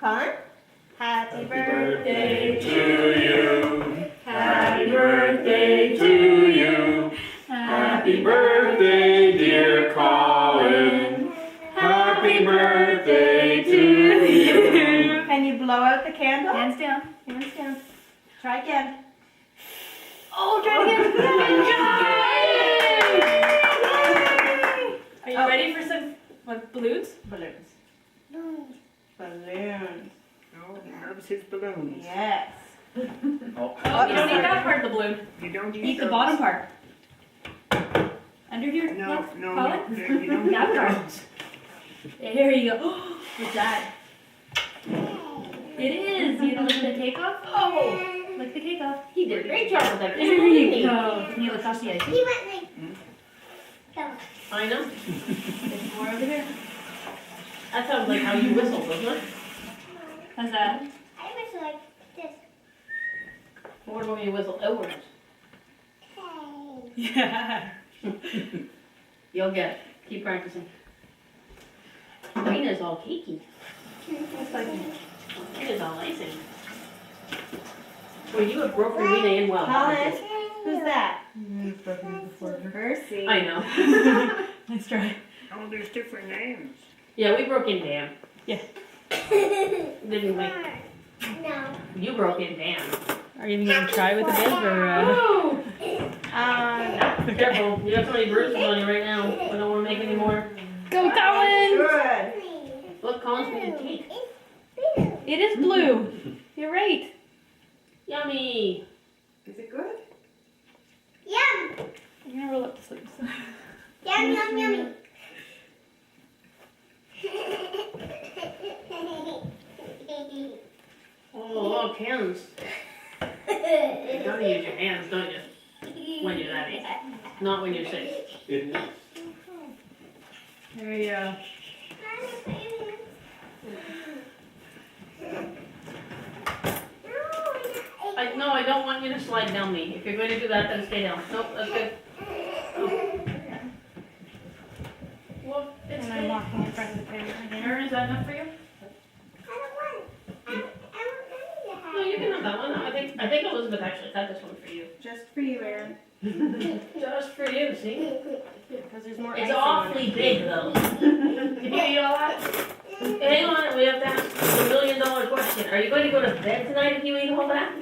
Colin? Happy birthday birthday to you. Happy birthday to you. Happy birthday, dear Colin. Happy birthday to you. Can you blow out the candle? Hands down. Hands down. Try again. Oh, try it again. Are you ready for some balloons? Balloons. Balloons. Oh, he loves his balloons. Yes. Oh, you don't need that part of the balloon. You don't You need the bottom part. Under here? No, no, Colin? no, you don't need That those. part. There you go. What's that? It is. You know, lick the cake off? Oh, lick the cake off. He did a great job with that. There you go. Can you lick off the ice? He went like, that. I know. There's more over there. That sounds like how you whistle, doesn't it? How's that? I was like this. What about when you whistle outwards? Hey. Yeah. You'll get it. Keep practicing. Rena's all cakey. Rena's all icing. Well, you have broken Rena in well. Colin, who's that? Percy. I know. Nice try. Oh, there's different names. Yeah, we broke in Dan. Didn't we? No. You broke in Dan. Are you even gonna try with the bib or? Woo! No. Careful, you got so many bruises on you right now. I don't want to make any more. Go, Colin! Good. Look, Colin's making cake. It is blue. You're right. Yummy. Is it good? Yum. You're gonna roll up the sleeves. Yum, yum, yummy. Oh, look, hands. You gotta use your hands, don't you? When you're that age. Not when you're 6. There you go. No, I don't want you to slide down me. If you're going to do that, then stay down. Nope, that's good. Oh. Well, it's And I'm walking in front of the camera again. Aaron, is that enough for you? No, you can have that one. I think Elizabeth actually cut this one for you. Just for you, Aaron. Just for you, see? Because there's more It's icing on it. awfully big, though. Can you eat all that? Hang on, we have to ask the $1 million question. Are you going to go to bed tonight if you eat all that?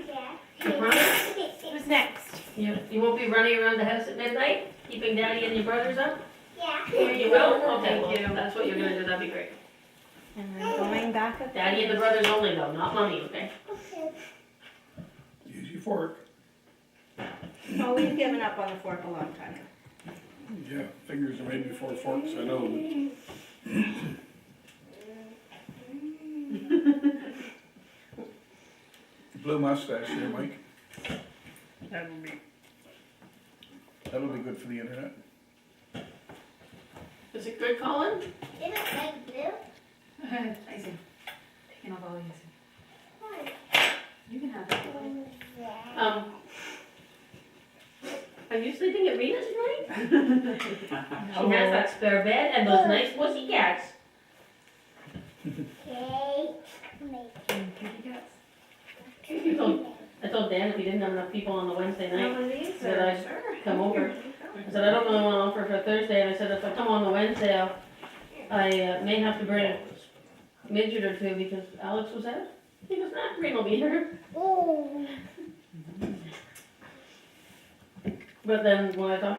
You promise? Who's next? You won't be running around the house at midnight, keeping Daddy and your brothers up? Yeah. You will? Okay, well, that's what you're gonna do, that'd be great. And then going back up. Daddy and the brothers only though, not Mommy, okay? Use your fork. Oh, we've given up on the fork a long time. Yeah, fingers are made before forks, I know. Blue mustache here, Mike. That'll be good for the internet. Is it good, Colin? You don't like blue? Icing. Taking off all the icing. You can have it. Are you sleeping at Rena's tonight? She has that spare bed and those nice pussy cats. Okay. I told Dan if he didn't have enough people on the Wednesday night, One of these? that or- I'd come over. I said, I don't really want to offer for Thursday, and I said, if I come on the Wednesday, I may have to bring a midget or two because Alex was out. He goes, nah, Green will be here. Oh. But then when I talked